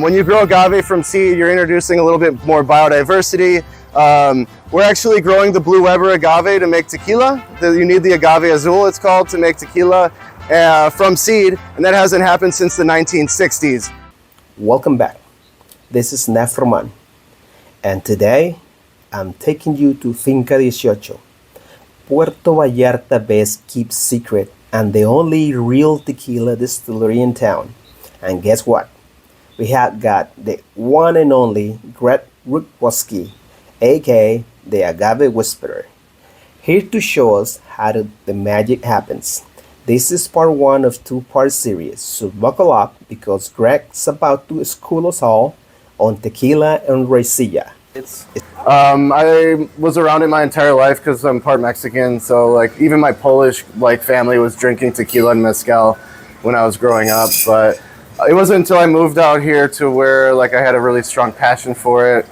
When you grow agave from seed, you're introducing a little bit more biodiversity. We're actually growing the Blue Weber agave to make tequila. You need the agave azul, it's called, to make tequila from seed, and that hasn't happened since the 1960s. Welcome back. This is Nefroman, and today I'm taking you to Finca 18, Puerto Vallarta best kept secret and the only real tequila distillery in town. And guess what? We have got the one and only Greg Rutkowski, aka the Agave Whisperer, here to show us how the magic happens. This is part one of two-part series, so buckle up because Greg's about to school us all on tequila and raicilla. I was around it my entire life because I'm part Mexican, so like even my Polish family was drinking tequila and mezcal when I was growing up, but it wasn't until I moved out here to where I had a really strong passion for it.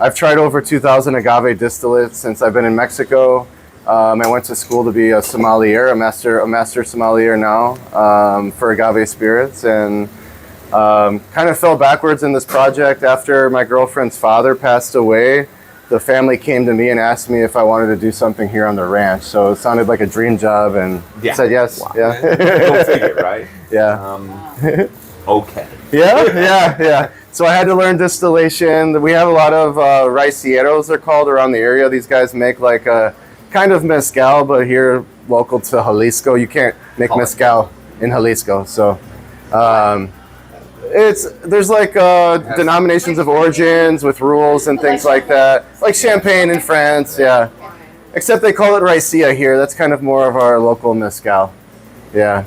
I've tried over 2,000 agave distillates since I've been in Mexico. I went to school to be a sommelier, a master sommelier now for agave spirits, and kind of fell backwards in this project after my girlfriend's father passed away. The family came to me and asked me if I wanted to do something here on the ranch. So it sounded like a dream job, and said yes. Wow. Yeah. Go figure, right? Yeah. Okay. Yeah. So I had to learn distillation. We have a lot of raicilleros, they're called, around the area. These guys make like a kind of mezcal, but here local to Jalisco, you can't make mezcal in Jalisco. So there's denominations of origins with rules and things like that, like champagne in France. Yeah, except they call it raicilla here. That's kind of more of our local mezcal. Yeah.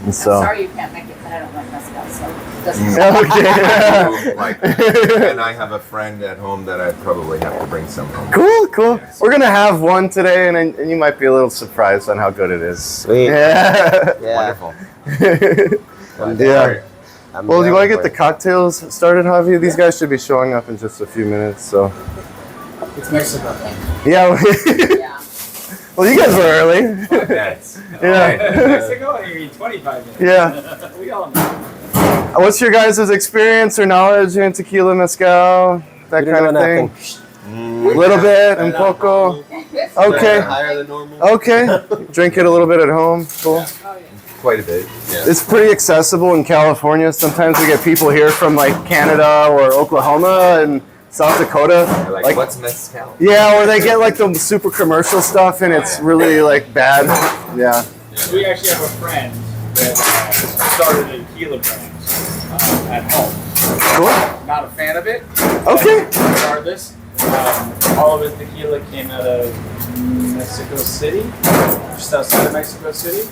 And so I'm sorry you can't make it, but I don't like mezcal, so it doesn't okay. And I have a friend at home that I probably have to bring some home. Cool. Yeah, so we're gonna have one today, and you might be a little surprised on how good it is. Sweet. Yeah. Wonderful. Yeah. Well, do you want to get the cocktails started, Javi? These guys should be showing up in just a few minutes. So. It's Mexico. Yeah. Yeah. Well, you guys were early. 5 minutes. Yeah. Mexico, you mean 25 minutes. Yeah. We all know. What's your guys' experience or knowledge in tequila, mezcal, that kind of thing? A little bit, un poco. Okay. Higher than normal. Okay. Drink it a little bit at home. Cool. Quite a bit. Yeah. It's pretty accessible in California. Sometimes we get people here from Canada or Oklahoma and South Dakota. Like what's mezcal? Yeah, or they get the super commercial stuff and it's really bad. Yeah. We actually have a friend that started a tequila brand at home. Cool. Not a fan of it. Okay. Regardless, all of his tequila came out of Mexico City, just outside of Mexico City.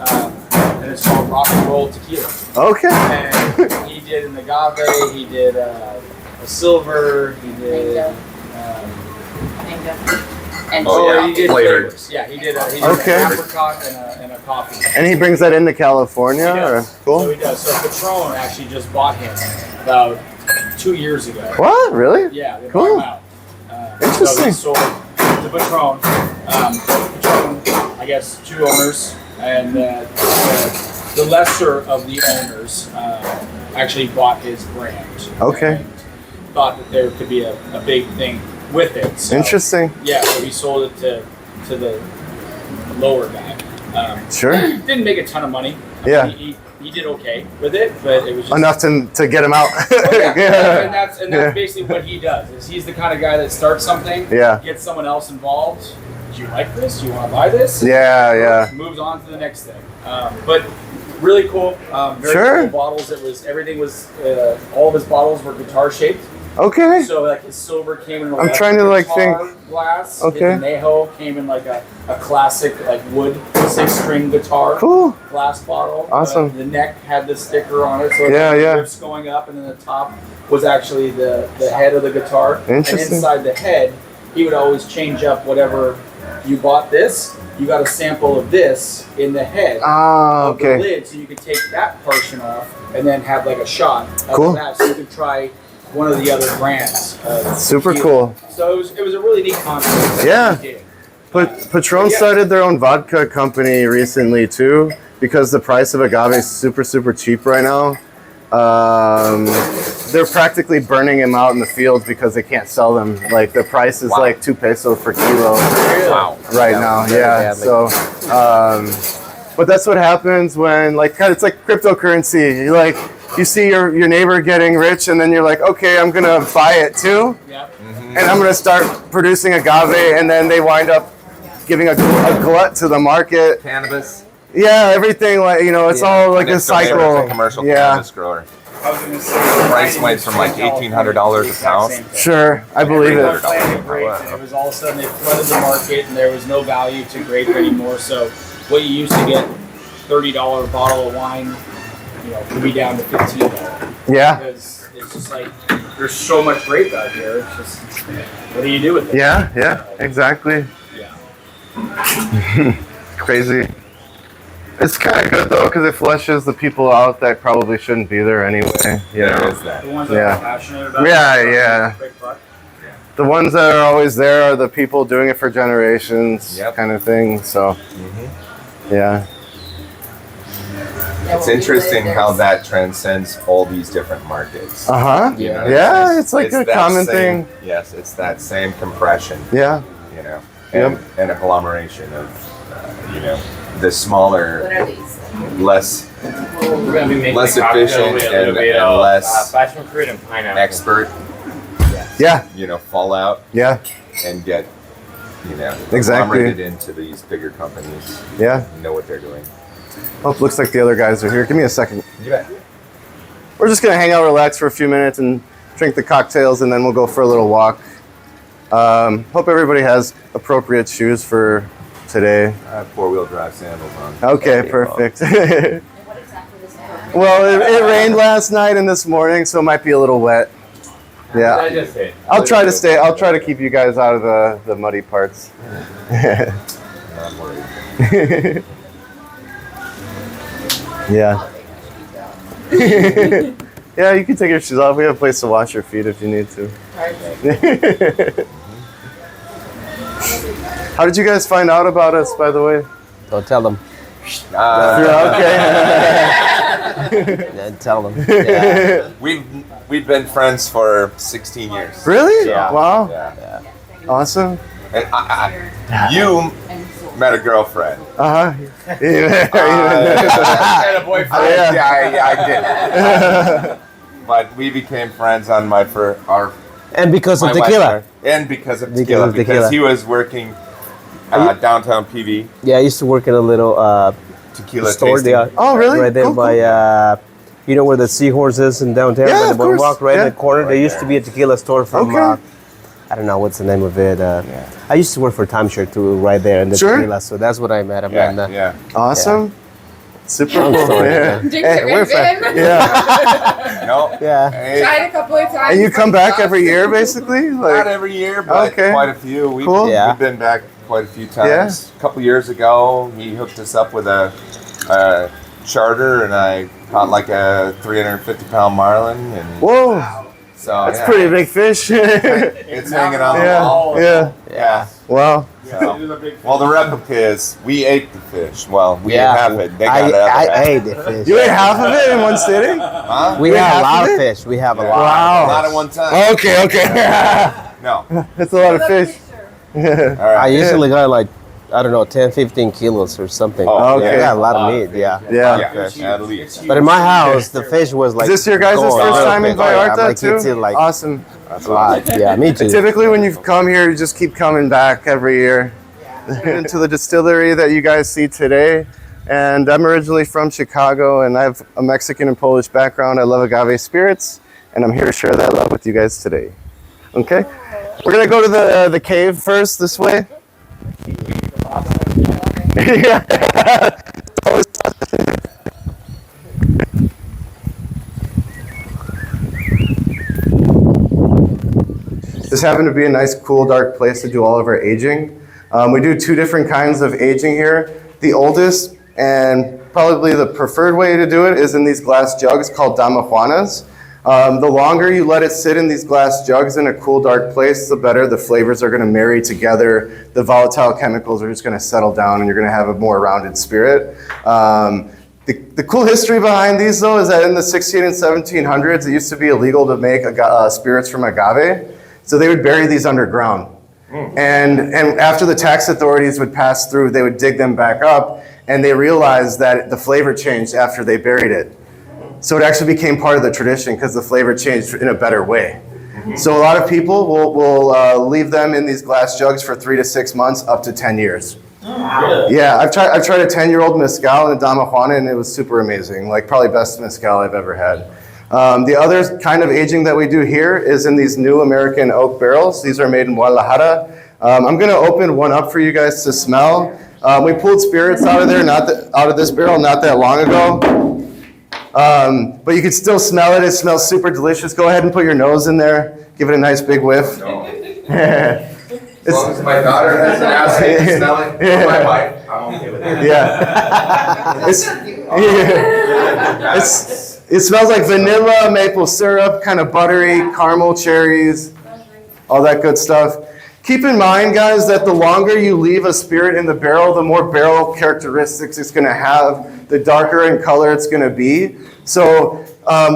And it's called Rock and Roll Tequila. Okay. And he did an agave, he did a silver, he did And he did flavored. flavors. Yeah, he did an Okay. apricot and a coffee. And he brings that into California? He does. Or? Cool. So he does. So Patron actually just bought him about 2 years ago. What? Really? Yeah, they Cool. bought him out. Interesting. So he sold the Patron. Patron, I guess, 2 owners, and the lesser of the owners actually bought his brand. Okay. And thought that there could be a big thing with it. So, Interesting. yeah, so he sold it to the lower guy. Sure. Didn't make a ton of money. Yeah. He did okay with it, but it was just Enough to get him out. yeah. And that's Yeah. basically what he does. Is he's the kind of guy that starts something, Yeah. gets someone else involved. Do you like this? Do you want to buy this? Yeah. Moves on to the next thing. But really cool. Very Sure. cool bottles. Everything was all of his bottles were guitar shaped. Okay. So his silver came in I'm trying to, guitar think. glass. Okay. His Neho came in a classic wood 6-string guitar. Cool. Glass bottle. Awesome. The neck had the sticker on it, so Yeah, it yeah. rips going up, and then the top was actually the head of the guitar. Interesting. And inside the head, he would always change up whatever you bought this. You got a sample of this in the head of Okay. the lid, so you could take that portion off and then have a shot of Cool. that, so you could try one of the other brands. Super tequila. cool. So it was a really neat concept. Yeah. He did. But Patron started their own vodka company recently too, because the price of agave is super cheap right now. they're practically burning them out in the fields because they can't sell them. Like the price is like 2 pesos per kilo right now. Yeah. So, but that's what happens when it's like cryptocurrency. You like you see your neighbor getting rich, and then you're like, okay, I'm gonna buy it too, and I'm gonna start producing agave, and then they wind up giving a glut to the market. Cannabis. Yeah, everything it's all like a cycle. A commercial cannabis grower. I was gonna say The price went from like $1,800 a pound. Sure, I believe it. Planted grapes, and it was all of a sudden they flooded the market, and there was no value to grape anymore. So what you used to get $30 bottle of wine, could be down to $15. Yeah. Because it's just like there's so much grape out here. It's just what do you do with it? Yeah, exactly. Yeah. Crazy. It's kind of good though because it flushes the people out that probably shouldn't be there anyway. There is that. The ones that are passionate about Yeah. quick buck. The ones that are always there are the people doing it for generations, kind of thing. So, yeah. It's interesting how that transcends all these different markets. Yeah, it's like a that common same- thing. Yes, it's that same compression. Yeah. And agglomeration of, the smaller, What are these? less We're gonna be making less a cocktail efficient with a little and bit of less passion fruit and pineapple. expert, Yeah. fall out Yeah. and get, Exactly. agglomerated into these bigger companies. Yeah. Know what they're doing. Oh, looks like the other guys are here. Give me a second. You bet. We're just gonna hang out, relax for a few minutes, and drink the cocktails, and then we'll go for a little walk. Hope everybody has appropriate shoes for today. I have 4-wheel drive sandals on. Okay, perfect. And what exactly is that? Well, it rained last night and this morning, so it might be a little wet. Yeah. That's just it. I'll try to keep you guys out of the muddy parts. I'm worried. Yeah. Yeah, you can take your shoes off. We have a place to wash your feet if you need to. How did you guys find out about us, by the way? Don't tell them. Okay. Yeah, tell them. Yeah. We've been friends for 16 years. Really? Yeah. Wow. Yeah. Awesome. And you met a girlfriend. Uh-huh. Had a boyfriend. I did. But we became friends on our And because of my tequila. wife's- and because of Because tequila. of tequila. Because he was working downtown PV, Yeah, I used to work in a little tequila store tasting. there. Oh, really? Right there Cool, by, you know where the Seahorse is in downtown? Yeah, by the of course. boardwalk, right Yeah. in the corner. There used to be a tequila store from, Okay. I don't know what's the name of it. I used to work for Timeshare too, right there in the Sure. tequila. So that's what I met him. and, Yeah. Awesome. Super Long cool. story, Yeah. Jinx Hey, it, we're we've been. Yeah. No. Yeah. Hey, Tried a couple of times. And you come back every year, basically? not Like, every year, but Okay. quite a few. Cool. Yeah. We've been back quite a few times. A couple years ago, he hooked us up with a charter, and I caught like a 350-pound marlin, and whoa, so that's pretty big fish. It's hanging on the Yeah, wall. yeah. Yeah. Wow. So, well, the replica is we ate the fish. Well, we Yeah. ate half it. They got it out I of it. ate the fish. You ate half of it in one sitting? Huh? We You ate have a half lot of of it? fish. We have a Yeah. lot. Wow. Not at one time. Okay, okay. No. That's a lot of fish. All right. I usually got like, I don't know, 10, 15 kilos or something. Oh, okay. We got a lot of meat, yeah. Yeah. Yeah, at least. But in my house, the fish was like. Is this your guys' going first real time in quick. Yeah, Vallarta my too? kids did, like Awesome. a lot. Yeah, me too. Typically, when you come here, you just keep coming back every year. Into the distillery that you guys see today. And I'm originally from Chicago, and I have a Mexican and Polish background. I love agave spirits, and I'm here to share that love with you guys today. Okay? We're gonna go to the cave first, this way. Yeah. This happened to be a nice, cool, dark place to do all of our aging. We do two different kinds of aging here. The oldest and probably the preferred way to do it is in these glass jugs called damajuanas. The longer you let it sit in these glass jugs in a cool, dark place, the better the flavors are going to marry together. The volatile chemicals are just going to settle down, and you're going to have a more rounded spirit. The cool history behind these, though, is that in the 16 and 1700s, it used to be illegal to make spirits from agave. So they would bury these underground. And after the tax authorities would pass through, they would dig them back up, and they realized that the flavor changed after they buried it. So it actually became part of the tradition because the flavor changed in a better way. So a lot of people will leave them in these glass jugs for 3 to 6 months, up to 10 years. Really? Yeah, I've tried a 10-year-old mezcal in a Dama Juana, and it was super amazing. Like probably best mezcal I've ever had. The other kind of aging that we do here is in these new American oak barrels. These are made in Guadalajara. I'm going to open one up for you guys to smell. We pulled spirits out of there, out of this barrel, not that long ago. But you can still smell it. It smells super delicious. Go ahead and put your nose in there. Give it a nice big whiff. No. As long as my daughter doesn't ask me to smell it, or my wife, I'm okay with it. Yeah. It smells like vanilla, maple syrup, kind of buttery, caramel cherries, all that good stuff. Keep in mind, guys, that the longer you leave a spirit in the barrel, the more barrel characteristics it's going to have, the darker in color it's going to be. So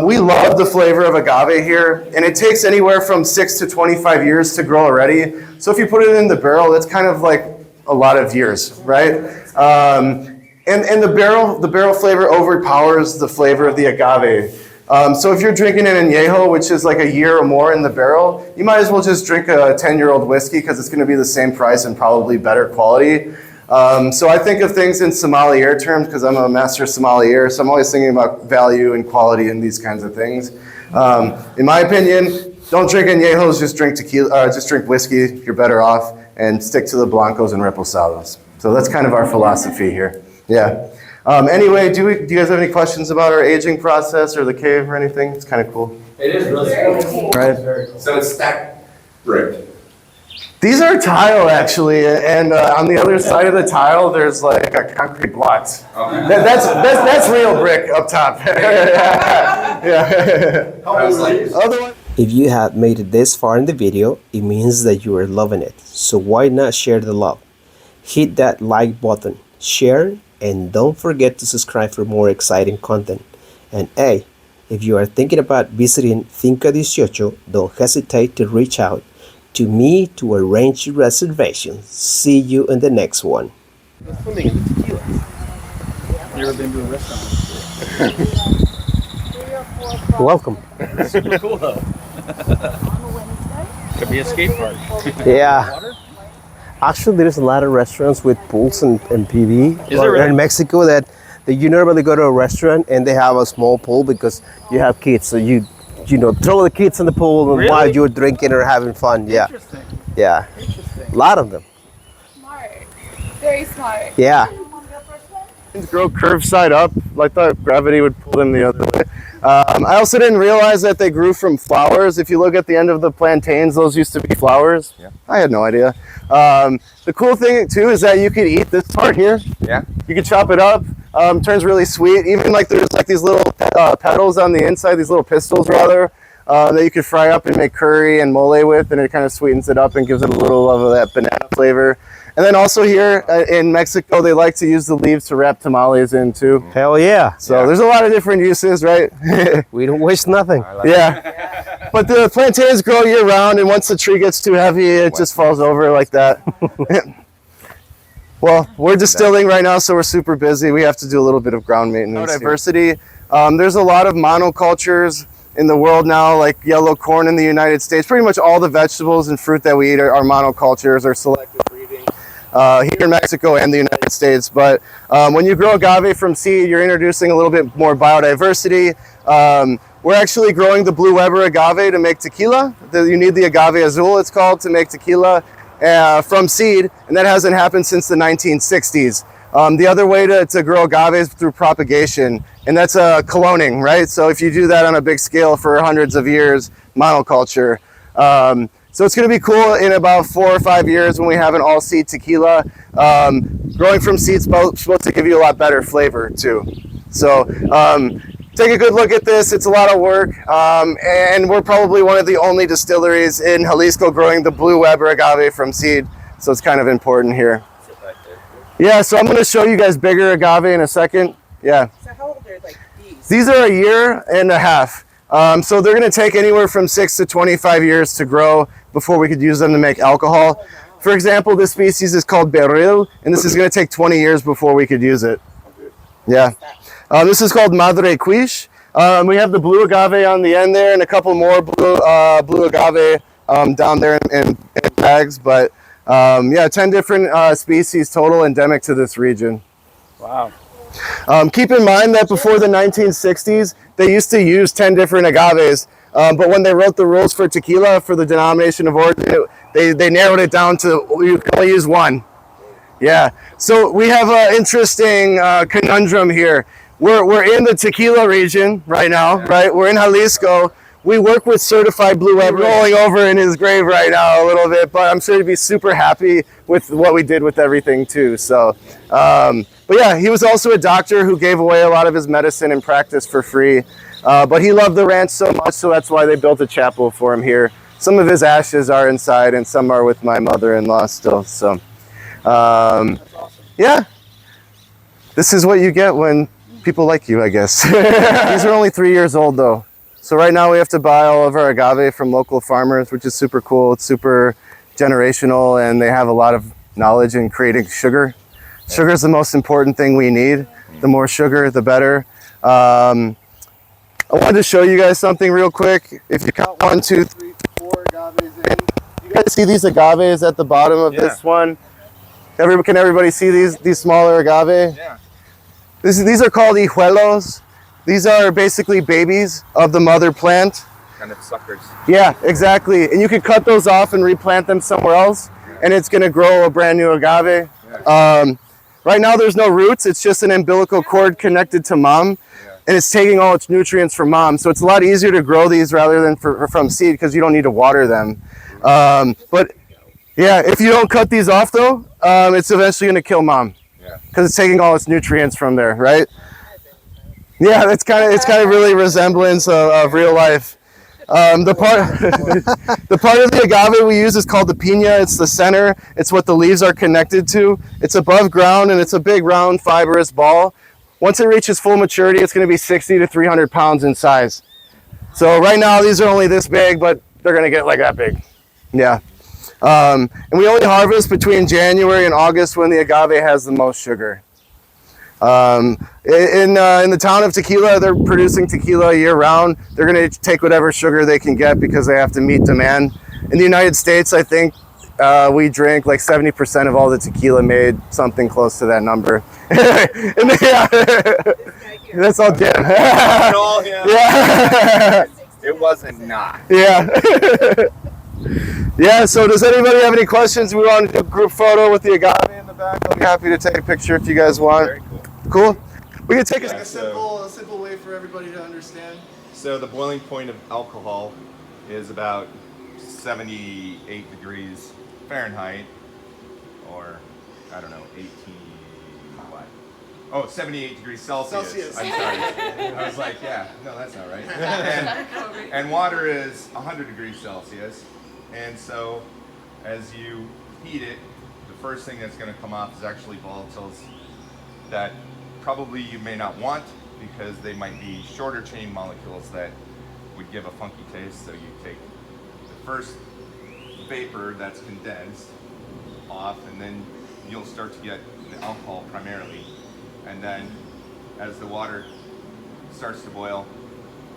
we love the flavor of agave here, and it takes anywhere from 6 to 25 years to grow already. So if you put it in the barrel, that's kind of like a lot of years, right? And the barrel flavor overpowers the flavor of the agave. So if you're drinking an añejo, which is like a year or more in the barrel, you might as well just drink a 10-year-old whiskey because it's going to be the same price and probably better quality. So I think of things in sommelier terms because I'm a master sommelier, so I'm always thinking about value and quality and these kinds of things. In my opinion, don't drink añejos, just drink tequila, just drink whiskey. You're better off, and stick to the blancos and reposados. So that's kind of our philosophy here. Yeah. Anyway, do you guys have any questions about our aging process or the cave or anything? It's kind of cool. It is really cool. Right? So it's stacked brick. These are tile, actually, and on the other side of the tile, there's like a concrete block. Okay. That's real brick up top. Yeah. Otherwise, If you have made it this far in the video, it means that you are loving it. So why not share the love? Hit that like button, share, and don't forget to subscribe for more exciting content. And hey, if you are thinking about visiting Finca 18, don't hesitate to reach out to me to arrange your reservations. See you in the next one. You ever been to a restaurant? Welcome. Super cool though. Could be a skate park. Yeah. Water? Actually, there's a lot of restaurants with pools and PV. Is there really? In Mexico that you normally go to a restaurant and they have a small pool because you have kids. So you throw the kids in the pool Really? while you're drinking or having fun. Yeah. Interesting. Yeah. Interesting. A lot of them. Smart. Very smart. Yeah. grow curved side up. I thought gravity would pull them the other way. I also didn't realize that they grew from flowers. If you look at the end of the plantains, those used to be flowers. Yeah. I had no idea. The cool thing too is that you could eat this part here. Yeah. You could chop it up. Turns really sweet. Even like there's like these little petals on the inside, these little pistils rather, that you could fry up and make curry and mole with, and it kind of sweetens it up and gives it a little of that banana flavor. And then also here in Mexico, they like to use the leaves to wrap tamales in too. Hell yeah. So there's a lot of different uses, right? We don't waste nothing. Yeah. But the plantains grow year round, and once the tree gets too heavy, it just falls over like that. Well, we're distilling right now, so we're super busy. We have to do a little bit of ground maintenance. Diversity. There's a lot of monocultures in the world now, like yellow corn in the United States. Pretty much all the vegetables and fruit that we eat are monocultures or selective breeding here in Mexico and the United States. But when you grow agave from seed, you're introducing a little bit more biodiversity. We're actually growing the Blue Weber agave to make tequila. You need the agave azul, it's called, to make tequila from seed, and that hasn't happened since the 1960s. The other way to grow agave is through propagation, and that's cloning, right? So if you do that on a big scale for hundreds of years, monoculture. So it's going to be cool in about 4 or 5 years when we have an all-seed tequila. Growing from seeds is supposed to give you a lot better flavor too. So take a good look at this. It's a lot of work, and we're probably one of the only distilleries in Jalisco growing the Blue Weber agave from seed. So it's kind of important here. Yeah, so I'm going to show you guys bigger agave in a second. Yeah. So how old are like these? These are a year and a half. So they're going to take anywhere from 6 to 25 years to grow before we could use them to make alcohol. For example, this species is called Beril, and this is going to take 20 years before we could use it. Yeah. This is called Madre Quiche. We have the blue agave on the end there and a couple more blue agave down there in bags. But yeah, 10 different species total endemic to this region. Wow. Keep in mind that before the 1960s, they used to use 10 different agaves. But when they wrote the rules for tequila for the denomination of origin, they narrowed it down to you can only use one. Yeah. So we have an interesting conundrum here. We're in the tequila region right now, right? We're in Jalisco. We work with certified blue web rolling over in his grave right now a little bit, but I'm sure he'd be super happy with what we did with everything too. So, but yeah, he was also a doctor who gave away a lot of his medicine and practice for free. But he loved the ranch so much, so that's why they built a chapel for him here. Some of his ashes are inside and some are with my mother-in-law still. So, yeah, this is what you get when people like you, I guess. These are only 3 years old though. So right now we have to buy all of our agave from local farmers, which is super cool. It's super generational and they have a lot of knowledge in creating sugar. Sugar is the most important thing we need. The more sugar, the better. I wanted to show you guys something real quick. If you count 1, 2, 3, 4 agaves in, you guys see these agaves at the bottom of this one? Can everybody see these smaller agave? Yeah. These are called hijuelos. These are basically babies of the mother plant. Kind of suckers. Yeah, exactly. And you can cut those off and replant them somewhere else, and it's going to grow a brand new agave. Right now there's no roots. It's just an umbilical cord connected to mom, and it's taking all its nutrients from mom. So it's a lot easier to grow these rather than from seed because you don't need to water them. But yeah, if you don't cut these off though, it's eventually going to kill mom because it's taking all its nutrients from there, right? Yeah, it's kind of really resemblance of real life. The part of the agave we use is called the piña. It's the center. It's what the leaves are connected to. It's above ground and it's a big round fibrous ball. Once it reaches full maturity, it's going to be 60 to 300 pounds in size. So right now these are only this big, but they're going to get like that big. Yeah. And we only harvest between January and August when the agave has the most sugar. In the town of Tequila, they're producing tequila year round. They're going to take whatever sugar they can get because they have to meet demand. In the United States, I think we drink like 70% of all the tequila made, something close to that number. That's all Jim. Yeah. It wasn't not. Yeah. Yeah, so does anybody have any questions? We want to do a group photo with the agave in the back. I'll be happy to take a picture if you guys want. Very cool. Cool. We can take Yeah, a simple way for everybody to understand. So the boiling point of alcohol is about 78 degrees Fahrenheit, or I don't know, 18 what? Oh, 78 degrees Celsius. I'm sorry. I was like, yeah, no, that's not right. And water is 100 degrees Celsius. And so as you heat it, the first thing that's going to come off is actually volatiles that probably you may not want because they might be shorter chain molecules that would give a funky taste. So you take the first vapor that's condensed off, and then you'll start to get the alcohol primarily. And then as the water starts to boil,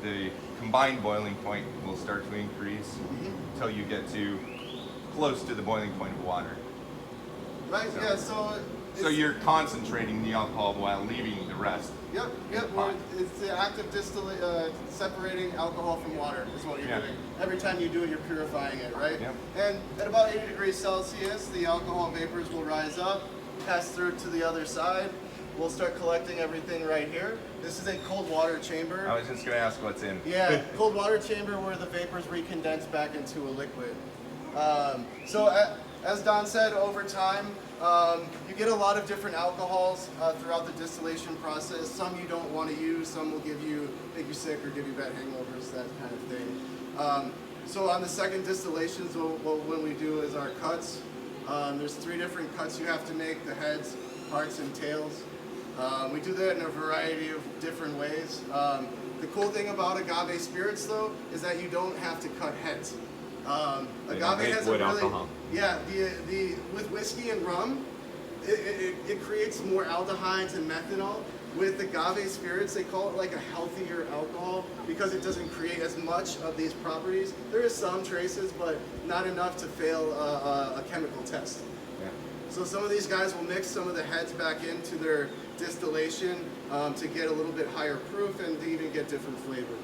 the combined boiling point will start to increase until you get to close to the boiling point of water. Right, So- yeah, so... So you're concentrating the alcohol while leaving the rest. Yep. It's the act of separating alcohol from water is what you're doing. Every time you do it, you're purifying it, right? Yep. And at about 80 degrees Celsius, the alcohol vapors will rise up, pass through to the other side. We'll start collecting everything right here. This is a cold water chamber. I was just going to ask what's in. Yeah, cold water chamber where the vapors recondense back into a liquid. As Don said, over time, you get a lot of different alcohols throughout the distillation process. Some you don't want to use, some will make you sick or give you bad hangovers, that kind of thing. So on the second distillations, what we do is our cuts. There's 3 different cuts you have to make: the heads, hearts, and tails. We do that in a variety of different ways. The cool thing about agave spirits, though, is that you don't have to cut heads. Agave has a really, alcohol. yeah. With whiskey and rum, it creates more aldehydes and methanol. With agave spirits, they call it like a healthier alcohol because it doesn't create as much of these properties. There is some traces, but not enough to fail a chemical test. Yeah. So some of these guys will mix some of the heads back into their distillation to get a little bit higher proof and to even get different flavor.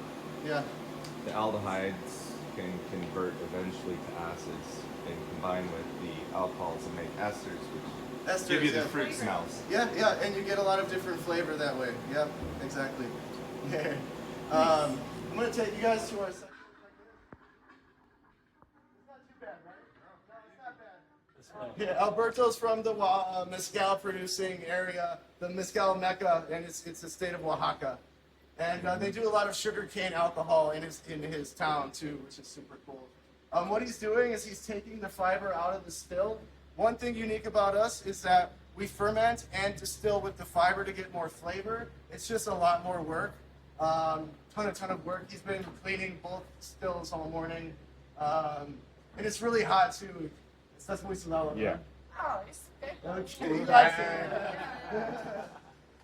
Yeah. The aldehydes can convert eventually to acids and combine with the alcohols and make esters, which give you the fruit smells. Yeah, yeah, and you get a lot of different flavor that way. Yep, exactly. I'm going to take you guys to our section. It's not too bad, right? No, it's not bad. Yeah, Alberto's from the Mezcal producing area, the Mezcal Mecca, and it's the state of Oaxaca. And they do a lot of sugarcane alcohol in his town too, which is super cool. What he's doing is he's taking the fiber out of the still. One thing unique about us is that we ferment and distill with the fiber to get more flavor. It's just a lot more work, ton of work. He's been cleaning both stills all morning, and it's really hot too. Estás muy sudado, Yeah. Oh, it's okay. Okay.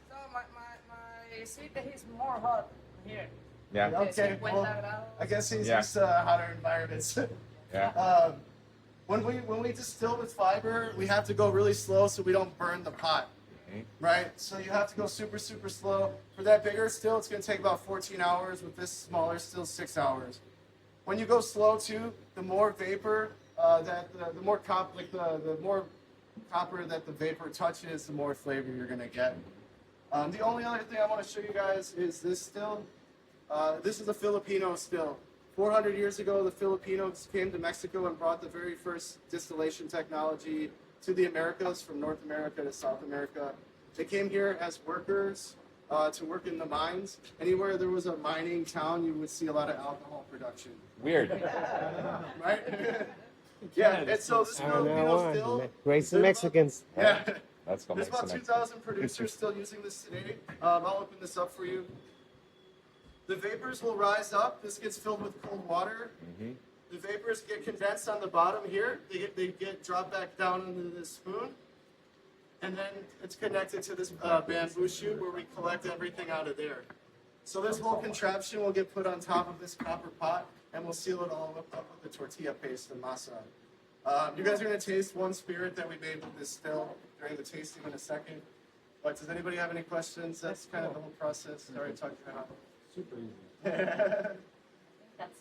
So my city is more hot here. Yeah. Okay. 50 Well, grados. I guess he's Yeah. used to hotter environments. Yeah. When we distill with fiber, we have to go really slow so we don't burn the pot, right? So you have to go super, super slow. For that bigger still, it's going to take about 14 hours. With this smaller still, 6 hours. When you go slow too, the more vapor the more more copper that the vapor touches, the more flavor you're going to get. The only other thing I want to show you guys is this still. This is a Filipino still. 400 years ago, the Filipinos came to Mexico and brought the very first distillation technology to the Americas, from North America to South America. They came here as workers to work in the mines. Anywhere there was a mining town, you would see a lot of alcohol production. Weird. Right? Yeah, and so this Filipino still... Crazy Mexicans. Yeah. That's called There's about Mexican. 2,000 producers still using this today. I'll open this up for you. The vapors will rise up. This gets filled with cold water. Mm-hmm. The vapors get condensed on the bottom here. They get dropped back down into this spoon. And then it's connected to this bamboo chute where we collect everything out of there. So this whole contraption will get put on top of this copper pot, and we'll seal it all up with the tortilla paste, the masa. You guys are going to taste one spirit that we made with this still during the tasting in a second. But does anybody have any questions? That's kind of the whole process. I already talked about it. Super easy. That's